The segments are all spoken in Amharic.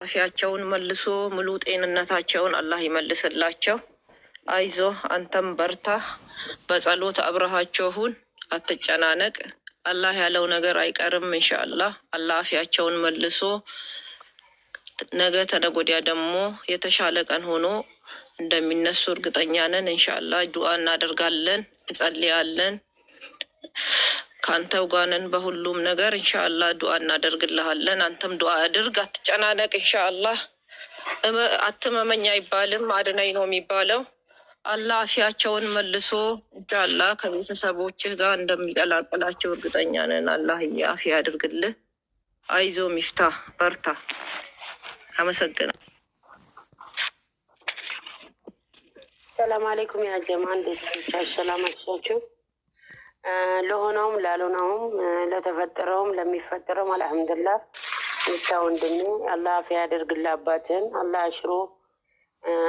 አፊያቸውን መልሶ ሙሉ ጤንነታቸውን አላህ ይመልስላቸው። አይዞ አንተም በርታ፣ በጸሎት አብረሃቸው ሁን፣ አትጨናነቅ። አላህ ያለው ነገር አይቀርም። ኢንሻአላህ አላህ አፊያቸውን መልሶ ነገ ተነገ ወዲያ ደግሞ የተሻለ ቀን ሆኖ እንደሚነሱ እርግጠኛ ነን። ኢንሻአላህ ዱዓ እናደርጋለን፣ እንጸልያለን። ከአንተው ጋር ነን በሁሉም ነገር። ኢንሻአላህ ዱዓ እናደርግልሃለን። አንተም ዱዓ አድርግ፣ አትጨናነቅ። ኢንሻአላህ አትመመኝ አይባልም፣ አድነኝ ነው የሚባለው። አላህ አፊያቸውን መልሶ ኢንሻአላህ ከቤተሰቦችህ ጋር እንደሚቀላቅላቸው እርግጠኛ ነን። አላህ አፊ ያድርግልህ። አይዞ ሚፍታህ በርታ። አመሰግናለሁ። ሰላም አለይኩም ያ ጀማ፣ እንዴት ናችሁ? ሰላም አልሻችሁ? ለሆነውም ላልሆነውም ለተፈጠረውም ለሚፈጠረውም አልሐምዱሊላህ። ሚፍታ ወንድሜ አላህ አፊያ ያደርግልህ። አባትህን አላህ አሽሮ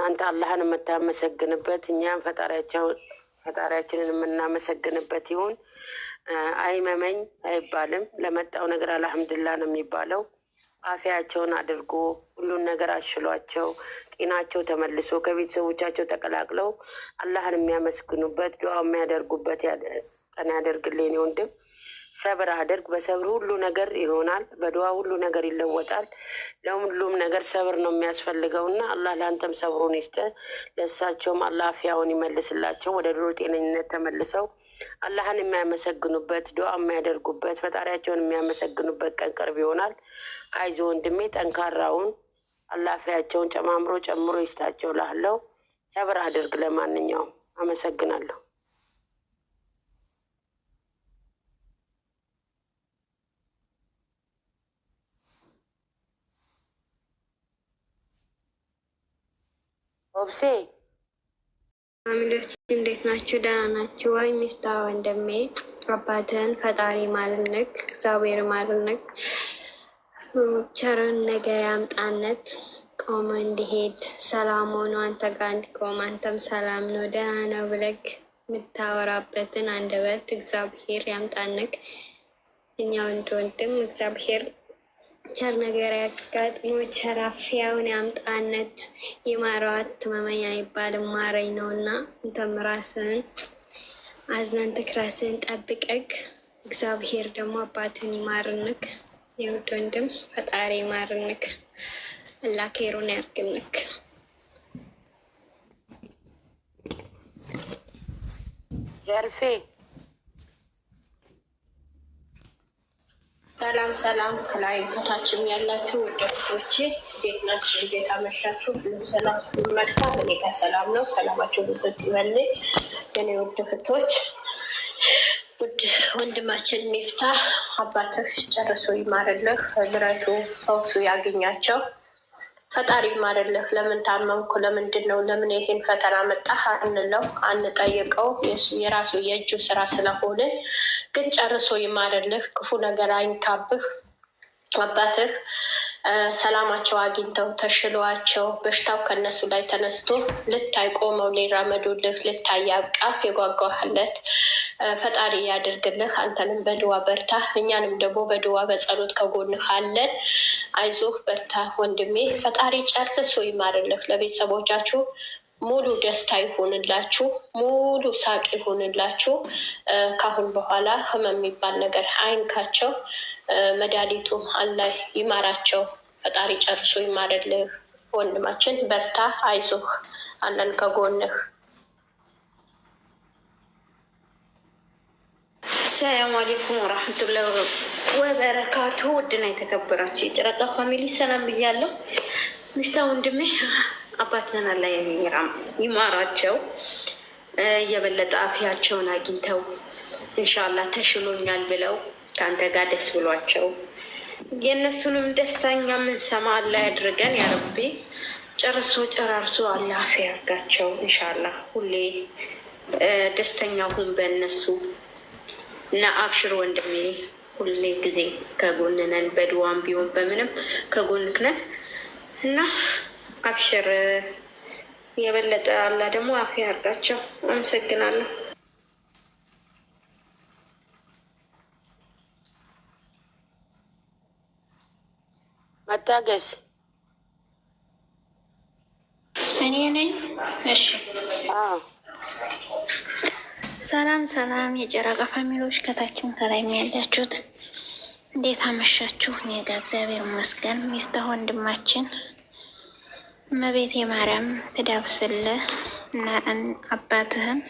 አንተ አላህን የምታመሰግንበት እኛም ፈጣሪያችንን የምናመሰግንበት ይሁን። አይመመኝ አይባልም። ለመጣው ነገር አልሐምዱሊላህ ነው የሚባለው። አፊያቸውን አድርጎ ሁሉን ነገር አሽሏቸው ጤናቸው ተመልሶ ከቤተሰቦቻቸው ተቀላቅለው አላህን የሚያመስግኑበት ዱዓ የሚያደርጉበት ቀን ያደርግልኝ ወንድም። ሰብር አድርግ። በሰብር ሁሉ ነገር ይሆናል። በዱዓ ሁሉ ነገር ይለወጣል። ለሁሉም ነገር ሰብር ነው የሚያስፈልገው እና አላህ ለአንተም ሰብሩን ይስጥ። ለእሳቸውም አላህ አፊያውን ይመልስላቸው። ወደ ድሮ ጤነኝነት ተመልሰው አላህን የሚያመሰግኑበት ዱዓ የሚያደርጉበት ፈጣሪያቸውን የሚያመሰግኑበት ቀን ቅርብ ይሆናል። አይዞ ወንድሜ፣ ጠንካራውን አላህ አፊያቸውን ጨምሮ ይስጣቸው ላለው ሰብር አድርግ። ለማንኛውም አመሰግናለሁ። ኦብሴ ፋሚሊዎች እንዴት ናችሁ? ደህና ናችሁ ወይ? ሚፍታ ወንድሜ አባትህን ፈጣሪ ማልንክ እግዚአብሔር ማልንክ ቸርን ነገር ያምጣነት ቆሞ እንዲሄድ ሰላም ሆኖ አንተ ጋር እንዲቆም አንተም ሰላም ነው ደህና ነው ብለክ የምታወራበትን አንደበት እግዚአብሔር ያምጣነክ። እኛ ወንድም እግዚአብሔር ቸር ነገር ያጋጥሞ ቸር አፊያውን ያምጣነት። የማረዋት መመኛ አይባልም ማረኝ ነው እና እንተም ራስህን አዝናንተክ ራስህን ጠብቀክ። እግዚአብሔር ደግሞ አባትን ይማርንክ። የውድ ወንድም ፈጣሪ ይማርንክ። አላህ ኬሩን ያርግንክ። ጀርፌ ሰላም ከላይ ቦታችም ያላችሁ ውደቶቼ እንዴት ናችሁ? እንዴት አመሻችሁ? ሁሉ ሰላም ሁሉ መልካም። እኔ ጋር ሰላም ነው። ሰላማችሁ ብዝት ይበልኝ የኔ ውድ እህቶች። ውድ ወንድማችን ሚፍታ አባትህ ጨርሶ ይማርልህ፣ ምሕረቱ ፈውሱ ያገኛቸው። ፈጣሪ ይማርልህ። ለምን ታመምኩ ለምንድን ነው ለምን ይሄን ፈተና መጣህ አንለው አንጠይቀው። የራሱ የእጁ ስራ ስለሆነ ግን ጨርሶ ይማርልህ። ክፉ ነገር አይንካብህ። አባትህ ሰላማቸው አግኝተው ተሽሏቸው በሽታው ከነሱ ላይ ተነስቶ ልታይ ቆመው ሊራመዱልህ ልታይ ያብቃ። የጓጓህለት ፈጣሪ ያድርግልህ። አንተንም በድዋ በርታ፣ እኛንም ደግሞ በድዋ በጸሎት ከጎንህ አለን። አይዞህ በርታ ወንድሜ። ፈጣሪ ጨርሶ ይማርልህ። ለቤተሰቦቻችሁ ሙሉ ደስታ ይሆንላችሁ፣ ሙሉ ሳቅ ይሆንላችሁ። ካሁን በኋላ ህመም የሚባል ነገር አይንካቸው። መድኃኒቱ አላህ ይማራቸው። ፈጣሪ ጨርሶ ይማርልህ ወንድማችን። በርታ፣ አይዞህ፣ አለን ከጎንህ። ሰላም አለይኩም ወራህመቱላሂ ወበረካቱ። ውድና የተከበራችሁ የጨረቃ ፋሚሊ ሰላም ብያለሁ። ሚፍታ ወንድሜ አባትህን አላህ ይማራቸው። የበለጠ አፊያቸውን አግኝተው ኢንሻአላህ ተሽሎኛል ብለው ከአንተ ጋር ደስ ብሏቸው የእነሱንም ደስታኛ የምንሰማ አላህ ያድርገን። ያረቢ ጨራርሶ አላህ አፊያ ያርጋቸው። ኢንሻአላህ ሁሌ ደስተኛ ሁን በእነሱ እና አብሽር ወንድሜ፣ ሁሌ ጊዜ ከጎን ነን። በድዋም ቢሆን በምንም ከጎንክ ነን እና አብሽር። የበለጠ አላህ ደግሞ አፊያ ያርጋቸው። አመሰግናለሁ። መታገስ እኔ ነኝ። እሺ ሰላም ሰላም፣ የጨረቃ ፋሚሊዎች ከታችም ከላይም ያላችሁት እንዴት አመሻችሁ? እኔ ጋር እግዚአብሔር ይመስገን። ሚፍታህ ወንድማችን እመቤቴ ማርያም ትዳብስልህ እና አባትህን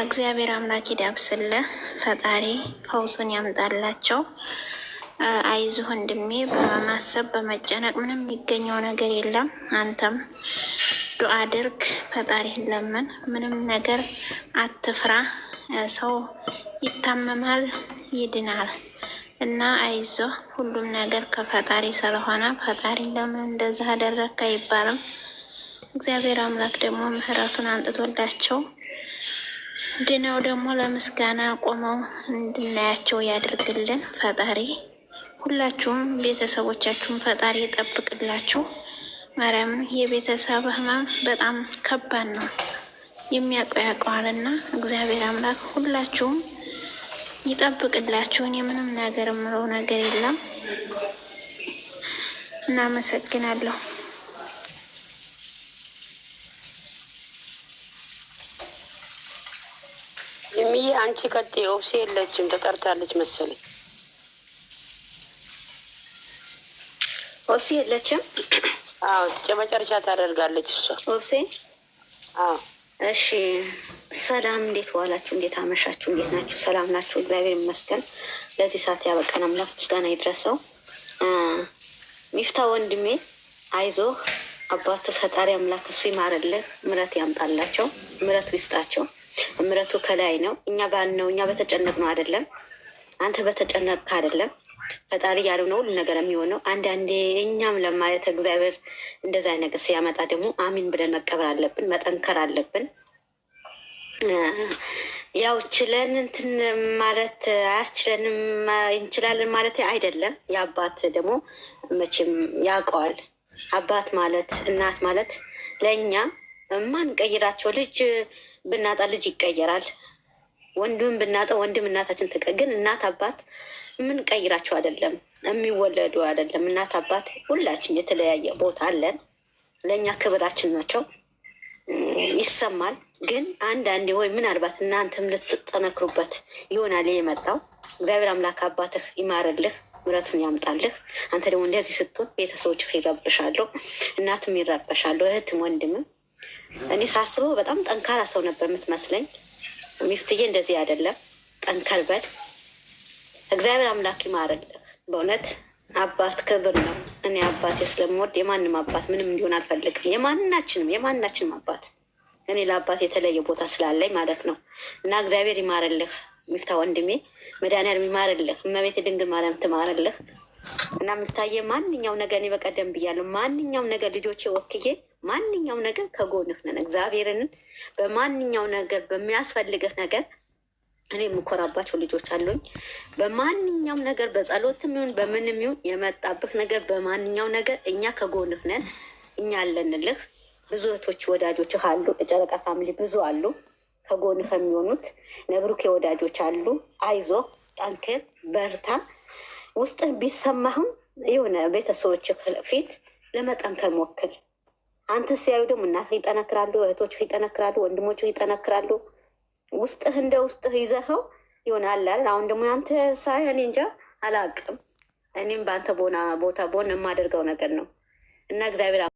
እግዚአብሔር አምላክ ይዳብስልህ። ፈጣሪ ፈውሱን ያምጣላቸው። አይዞህ ወንድሜ፣ በማሰብ በመጨነቅ ምንም የሚገኘው ነገር የለም። አንተም ዱአ አድርግ፣ ፈጣሪህን ለምን፣ ምንም ነገር አትፍራ። ሰው ይታመማል ይድናል እና አይዞህ፣ ሁሉም ነገር ከፈጣሪ ስለሆነ ፈጣሪ ለምን እንደዛ አደረግክ አይባልም። እግዚአብሔር አምላክ ደግሞ ምሕረቱን አንጥቶላቸው ድነው ደግሞ ለምስጋና ቆመው እንድናያቸው ያድርግልን ፈጣሪ። ሁላችሁም ቤተሰቦቻችሁን ፈጣሪ ይጠብቅላችሁ። ማርያምን የቤተሰብ ህመም በጣም ከባድ ነው፣ የሚያውቀው ያውቀዋልና እግዚአብሔር አምላክ ሁላችሁም ይጠብቅላችሁን። የምንም ነገር የምለው ነገር የለም። እናመሰግናለሁ። የሚዬ አንቺ ቀጤ ኦብሴ የለችም፣ ተጠርታለች መሰለኝ። ኦብሴ የለችም። አዎ መጨረሻ ታደርጋለች እሷ ኦብሴ። አዎ እሺ። ሰላም፣ እንዴት ዋላችሁ? እንዴት አመሻችሁ? እንዴት ናችሁ? ሰላም ናችሁ? እግዚአብሔር ይመስገን። ለዚህ ሰዓት ያበቃን አምላክ ምስጋና ይድረሰው። ሚፍታ ወንድሜ አይዞህ፣ አባቱ ፈጣሪ አምላክ እሱ ይማርልህ፣ ምሕረት ያምጣላቸው፣ ምሕረቱ ይስጣቸው። ምሕረቱ ከላይ ነው። እኛ ባልነው እኛ በተጨነቅ ነው አይደለም፣ አንተ በተጨነቅክ አይደለም። ፈጣሪ ያለው ነው ሁሉ ነገር የሚሆነው። አንዳንዴ እኛም ለማየት እግዚአብሔር እንደዛ ነገር ሲያመጣ ደግሞ አሚን ብለን መቀበል አለብን፣ መጠንከር አለብን። ያው ችለን እንትን ማለት አያስችለንም፣ እንችላለን ማለት አይደለም። የአባት ደግሞ መቼም ያውቀዋል። አባት ማለት እናት ማለት ለእኛ ማንቀይራቸው። ልጅ ብናጣ ልጅ ይቀየራል። ወንድም ብናጣ ወንድም እናታችን ግን እናት አባት የምንቀይራቸው አይደለም፣ የሚወለዱ አይደለም። እናት አባት ሁላችን የተለያየ ቦታ አለን። ለእኛ ክብራችን ናቸው፣ ይሰማል። ግን አንዳንዴ ወይ ምናልባት እናንተም ልትጠነክሩበት ይሆናል የመጣው። እግዚአብሔር አምላክ አባትህ ይማርልህ፣ ምሕረቱን ያምጣልህ። አንተ ደግሞ እንደዚህ ስትሆን ቤተሰቦችህ ይረብሻሉ፣ እናትም ይረበሻሉ፣ እህትም ወንድምም። እኔ ሳስበው በጣም ጠንካራ ሰው ነበር የምትመስለኝ። ሚፍትዬ እንደዚህ አይደለም፣ ጠንከር በል። እግዚአብሔር አምላክ ይማርልህ። በእውነት አባት ክብር ነው። እኔ አባቴ ስለምወድ የማንም አባት ምንም እንዲሆን አልፈልግም። የማናችንም አባት እኔ ለአባት የተለየ ቦታ ስላለኝ ማለት ነው። እና እግዚአብሔር ይማርልህ ሚፍታ ወንድሜ፣ መድኃኒዓለም ይማርልህ፣ እመቤቴ ድንግል ማርያም ትማርልህ። እና የምታየ ማንኛው ነገር እኔ በቀደም ብያለሁ፣ ማንኛው ነገር ልጆቼ ወክዬ ማንኛው ነገር ከጎንህ ነን። እግዚአብሔርን በማንኛው ነገር በሚያስፈልግህ ነገር እኔ የምኮራባቸው ልጆች አሉኝ። በማንኛውም ነገር በጸሎትም ይሁን በምንም ይሁን የመጣብህ ነገር በማንኛው ነገር እኛ ከጎንህ ነን፣ እኛ አለንልህ። ብዙ እህቶች ወዳጆችህ አሉ፣ የጨረቃ ፋሚሊ ብዙ አሉ ከጎንህ የሚሆኑት። ነብሩኬ ወዳጆች አሉ። አይዞህ፣ ጠንክር፣ በርታ። ውስጥህ ቢሰማህም የሆነ ቤተሰቦችህ ፊት ለመጠንከር ሞክር። አንተ ሲያዩ ደግሞ እናትህ ይጠነክራሉ፣ እህቶችህ ይጠነክራሉ፣ ወንድሞችህ ይጠነክራሉ። ውስጥህ እንደ ውስጥህ ይዘኸው ይሆናል። አሁን ደግሞ አንተ ሳይ እኔ እንጃ አላቅም። እኔም በአንተ ቦታ ቦን የማደርገው ነገር ነው እና እግዚአብሔር